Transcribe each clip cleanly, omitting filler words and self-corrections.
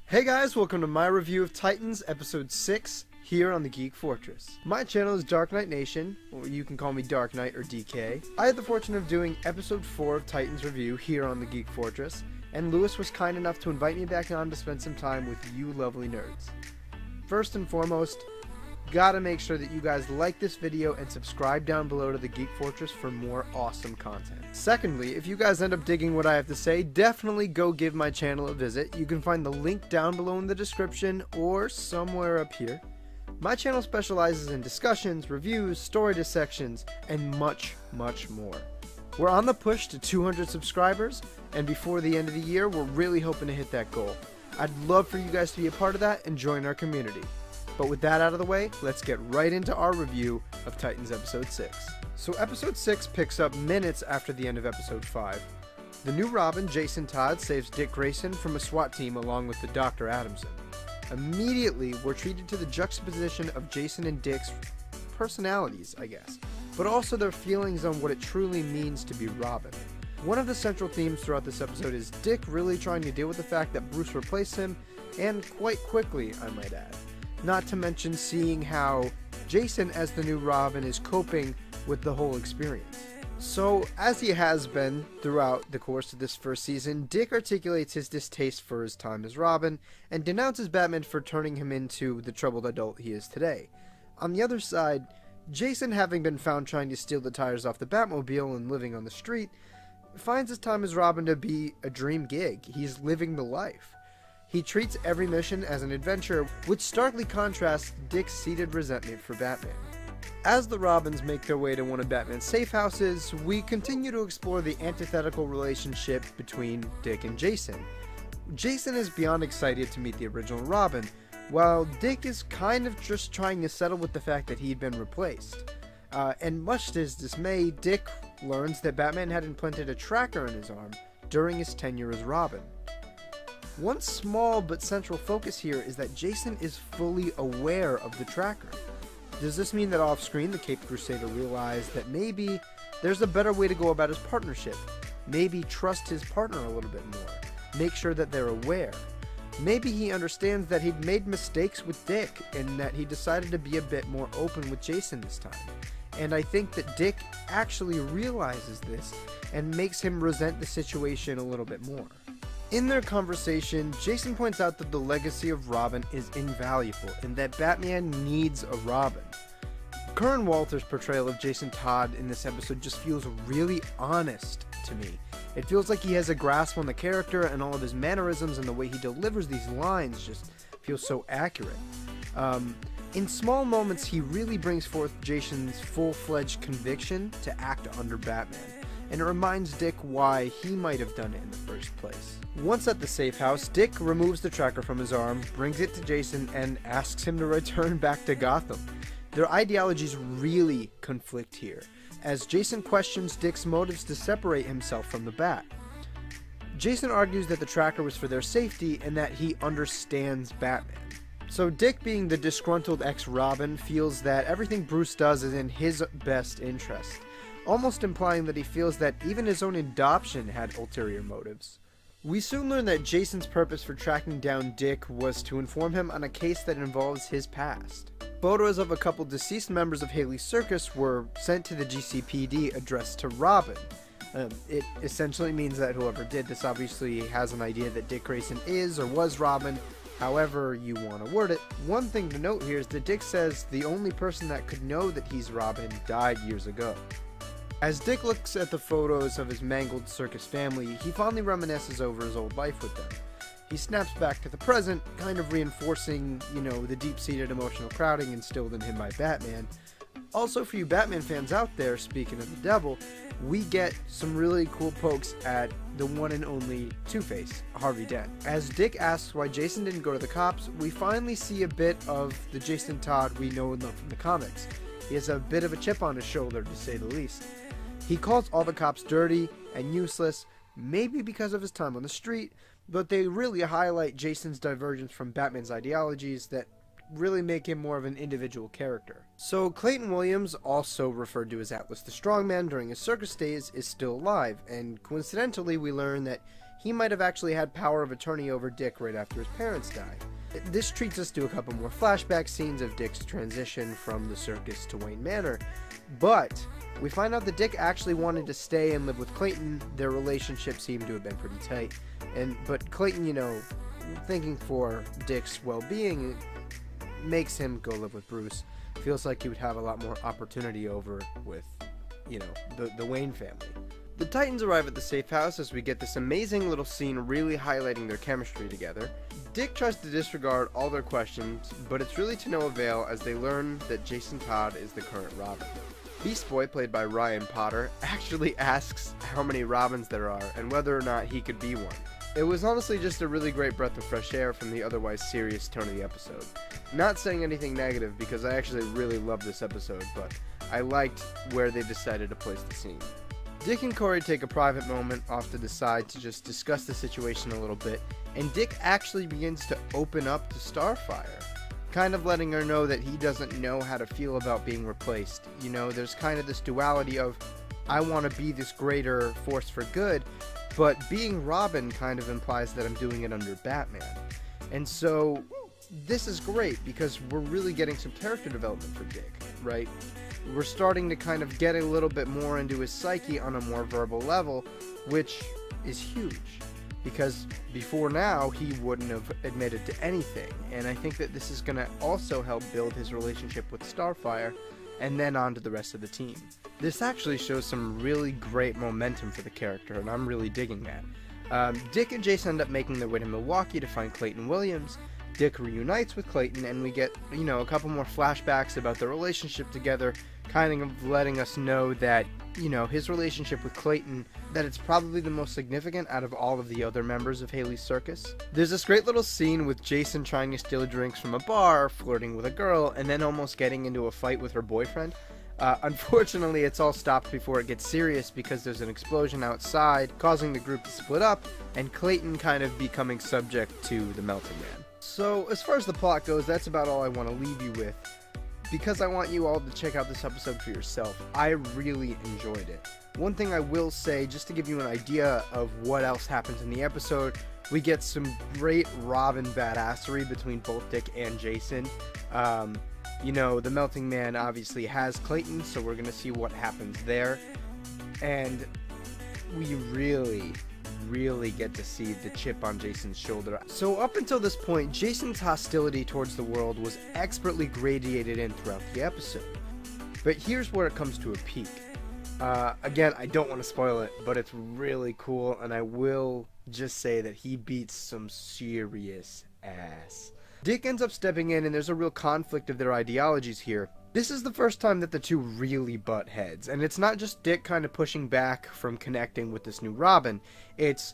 Hey guys, welcome to my review of Titans episode 6 here on the Geek Fortress. My channel is DarkKnightNation, or you can call me Dark Knight or DK. I had the fortune of doing episode 4 of Titans review here on the Geek Fortress, and Lewis was kind enough to invite me back on to spend some time with you lovely nerds. First and foremost, gotta make sure that you guys like this video and subscribe down below to the Geek Fortress for more awesome content. Secondly, if you guys end up digging what I have to say, definitely go give my channel a visit. You can find the link down below in the description or somewhere up here. My channel specializes in discussions, reviews, story dissections, and much, much more. We're on the push to 200 subscribers, and before the end of the year, we're really hoping to hit that goal. I'd love for you guys to be a part of that and join our community. But with that out of the way, let's get right into our review of Titans episode 6. So episode 6 picks up minutes after the end of episode 5. The new Robin, Todd, saves Dick Grayson from a SWAT team along with the Dr. Adamson. Immediately, we're treated to the juxtaposition of Jason and Dick's personalities, I guess, but also their feelings on what it truly means to be Robin. One of the central themes throughout this episode is Dick really trying to deal with the fact that Bruce replaced him, and quite quickly, I might add. Not to mention seeing how Jason as the new Robin is coping with the whole experience. So, as he has been throughout the course of this first season, Dick articulates his distaste for his time as Robin, and denounces Batman for turning him into the troubled adult he is today. On the other side, Jason, having been found trying to steal the tires off the Batmobile and living on the street, finds his time as Robin to be a dream gig. He's living the life. He treats every mission as an adventure, which starkly contrasts Dick's seated resentment for Batman. As the Robins make their way to one of Batman's safe houses, we continue to explore the antithetical relationship between Dick and Jason. Jason is beyond excited to meet the original Robin, while Dick is kind of just trying to settle with the fact that he'd been replaced. And much to his dismay, Dick learns that Batman had implanted a tracker in his arm during his tenure as Robin. One small but central focus here is that Jason is fully aware of the tracker. Does this mean that off-screen the Caped Crusader realized that maybe there's a better way to go about his partnership? Maybe trust his partner a little bit more. Make sure that they're aware. Maybe he understands that he'd made mistakes with Dick and that he decided to be a bit more open with Jason this time. And I think that Dick actually realizes this and makes him resent the situation a little bit more. In their conversation, Jason points out that the legacy of Robin is invaluable and that Batman needs a Robin. Curran Walter's portrayal of Jason Todd in this episode just feels really honest to me. It feels like he has a grasp on the character, and all of his mannerisms and the way he delivers these lines just feels so accurate. In small moments, he really brings forth Jason's full-fledged conviction to act under Batman, and it reminds Dick why he might have done it in the first place. Once at the safe house, Dick removes the tracker from his arm, brings it to Jason, and asks him to return back to Gotham. Their ideologies really conflict here, as Jason questions Dick's motives to separate himself from the Bat. Jason argues that the tracker was for their safety and that he understands Batman. So Dick, being the disgruntled ex-Robin, feels that everything Bruce does is in his best interest, almost implying that he feels that even his own adoption had ulterior motives. We soon learn that Jason's purpose for tracking down Dick was to inform him on a case that involves his past. Photos of a couple deceased members of Haley's Circus were sent to the GCPD addressed to Robin. It essentially means that whoever did this obviously has an idea that Dick Grayson is or was Robin, however you want to word it. One thing to note here is that Dick says the only person that could know that he's Robin died years ago. As Dick looks at the photos of his mangled circus family, he fondly reminisces over his old life with them. He snaps back to the present, kind of reinforcing, the deep-seated emotional crowding instilled in him by Batman. Also, for you Batman fans out there, speaking of the devil, we get some really cool pokes at the one and only Two-Face, Harvey Dent. As Dick asks why Jason didn't go to the cops, we finally see a bit of the Jason Todd we know and love from the comics. He has a bit of a chip on his shoulder, to say the least. He calls all the cops dirty and useless, maybe because of his time on the street, but they really highlight Jason's divergence from Batman's ideologies that really make him more of an individual character. So Clayton Williams, also referred to as Atlas the Strongman during his circus days, is still alive, and coincidentally we learn that he might have actually had power of attorney over Dick right after his parents died. This treats us to a couple more flashback scenes of Dick's transition from the circus to Wayne Manor, but we find out that Dick actually wanted to stay and live with Clayton. Their relationship seemed to have been pretty tight, but Clayton, thinking for Dick's well-being, makes him go live with Bruce. Feels like he would have a lot more opportunity over with, the Wayne family. The Titans arrive at the safe house as we get this amazing little scene really highlighting their chemistry together. Dick tries to disregard all their questions, but it's really to no avail as they learn that Jason Todd is the current Robin. Beast Boy, played by Ryan Potter, actually asks how many Robins there are and whether or not he could be one. It was honestly just a really great breath of fresh air from the otherwise serious tone of the episode. Not saying anything negative because I actually really loved this episode, but I liked where they decided to place the scene. Dick and Corey take a private moment off to the side to just discuss the situation a little bit, and Dick actually begins to open up to Starfire, kind of letting her know that he doesn't know how to feel about being replaced. There's kind of this duality of, I want to be this greater force for good, but being Robin kind of implies that I'm doing it under Batman. And so this is great because we're really getting some character development for Dick, right? We're starting to kind of get a little bit more into his psyche on a more verbal level, which is huge. Because before now, he wouldn't have admitted to anything. And I think that this is going to also help build his relationship with Starfire, and then on to the rest of the team. This actually shows some really great momentum for the character, and I'm really digging that. Dick and Jason end up making their way to Milwaukee to find Clayton Williams. Dick reunites with Clayton, and we get, a couple more flashbacks about their relationship together, kind of letting us know that, his relationship with Clayton, that it's probably the most significant out of all of the other members of Haley's circus. There's this great little scene with Jason trying to steal drinks from a bar, flirting with a girl, and then almost getting into a fight with her boyfriend. Unfortunately, it's all stopped before it gets serious because there's an explosion outside, causing the group to split up, and Clayton kind of becoming subject to the Melting Man. So, as far as the plot goes, that's about all I want to leave you with, because I want you all to check out this episode for yourself. I really enjoyed it. One thing I will say, just to give you an idea of what else happens in the episode, we get some great Robin badassery between both Dick and Jason. The Melting Man obviously has Clayton, so we're going to see what happens there. And we really get to see the chip on Jason's shoulder. So up until this point, Jason's hostility towards the world was expertly gradiated in throughout the episode. But here's where it comes to a peak. Again, I don't want to spoil it, but it's really cool, and I will just say that he beats some serious ass. Dick ends up stepping in, and there's a real conflict of their ideologies here. This is the first time that the two really butt heads, and it's not just Dick kind of pushing back from connecting with this new Robin. It's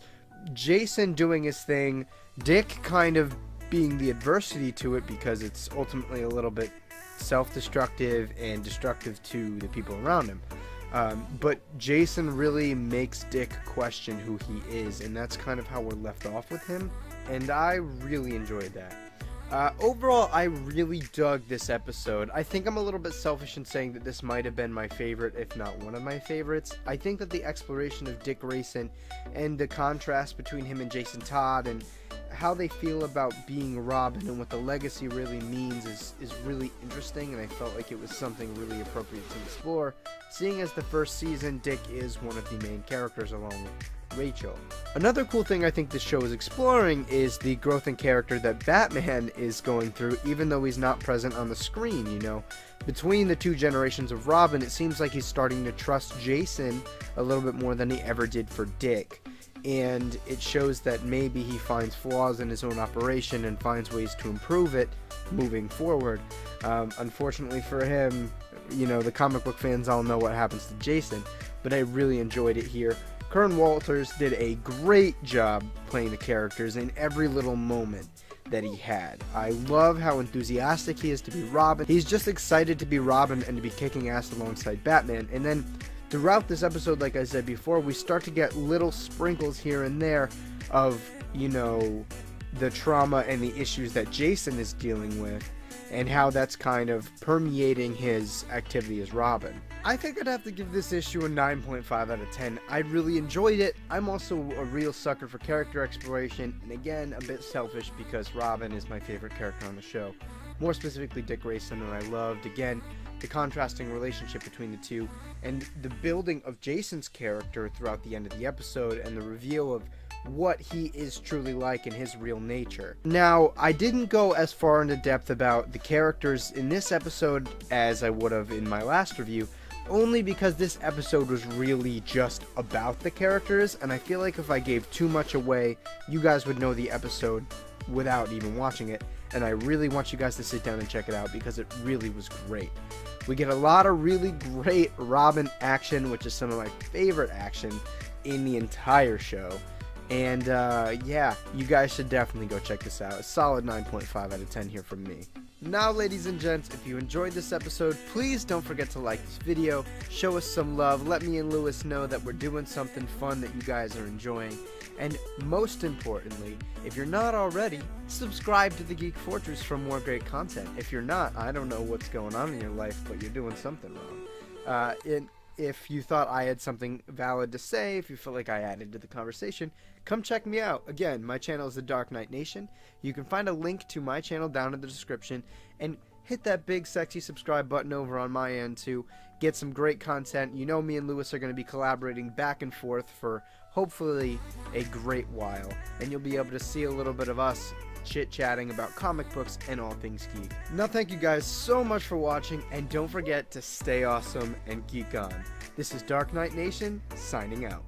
Jason doing his thing, Dick kind of being the adversity to it because it's ultimately a little bit self-destructive and destructive to the people around him. But Jason really makes Dick question who he is, and that's kind of how we're left off with him, and I really enjoyed that. Overall, I really dug this episode. I think I'm a little bit selfish in saying that this might have been my favorite, if not one of my favorites. I think that the exploration of Dick Grayson and the contrast between him and Jason Todd and how they feel about being Robin and what the legacy really means is really interesting, and I felt like it was something really appropriate to explore, seeing as the first season Dick is one of the main characters along with Rachel. Another cool thing I think this show is exploring is the growth in character that Batman is going through, even though he's not present on the screen, Between the two generations of Robin, it seems like he's starting to trust Jason a little bit more than he ever did for Dick. And it shows that maybe he finds flaws in his own operation and finds ways to improve it moving forward. Unfortunately for him, the comic book fans all know what happens to Jason, but I really enjoyed it here. Kern Walters did a great job playing the characters in every little moment that he had. I love how enthusiastic he is to be Robin. He's just excited to be Robin and to be kicking ass alongside Batman. And then throughout this episode, like I said before, we start to get little sprinkles here and there of, the trauma and the issues that Jason is dealing with. and how that's kind of permeating his activity as Robin. I think I'd have to give this issue a 9.5 out of 10. I really enjoyed it. I'm also a real sucker for character exploration, and again, a bit selfish because Robin is my favorite character on the show. More specifically, Dick Grayson, and I loved, again, the contrasting relationship between the two, and the building of Jason's character throughout the end of the episode, and the reveal of what he is truly like in his real nature. Now, I didn't go as far into depth about the characters in this episode as I would have in my last review, only because this episode was really just about the characters, and I feel like if I gave too much away, you guys would know the episode without even watching it, and I really want you guys to sit down and check it out because it really was great. We get a lot of really great Robin action, which is some of my favorite action in the entire show. And yeah, you guys should definitely go check this out. A solid 9.5 out of 10 here from me. Now, ladies and gents, if you enjoyed this episode, please don't forget to like this video, show us some love, let me and Lewis know that we're doing something fun that you guys are enjoying, and most importantly, if you're not already, subscribe to the Geek Fortress for more great content. If you're not, I don't know what's going on in your life, but you're doing something wrong. If you thought I had something valid to say, if you feel like I added to the conversation, come check me out. Again, my channel is the DarkKnightNation. You can find a link to my channel down in the description, and hit that big sexy subscribe button over on my end to get some great content. You know me and Lewis are going to be collaborating back and forth for hopefully a great while, and you'll be able to see a little bit of us chit-chatting about comic books and all things geek. Now, thank you guys so much for watching, and don't forget to stay awesome and geek on. This is DarkKnightNation, signing out.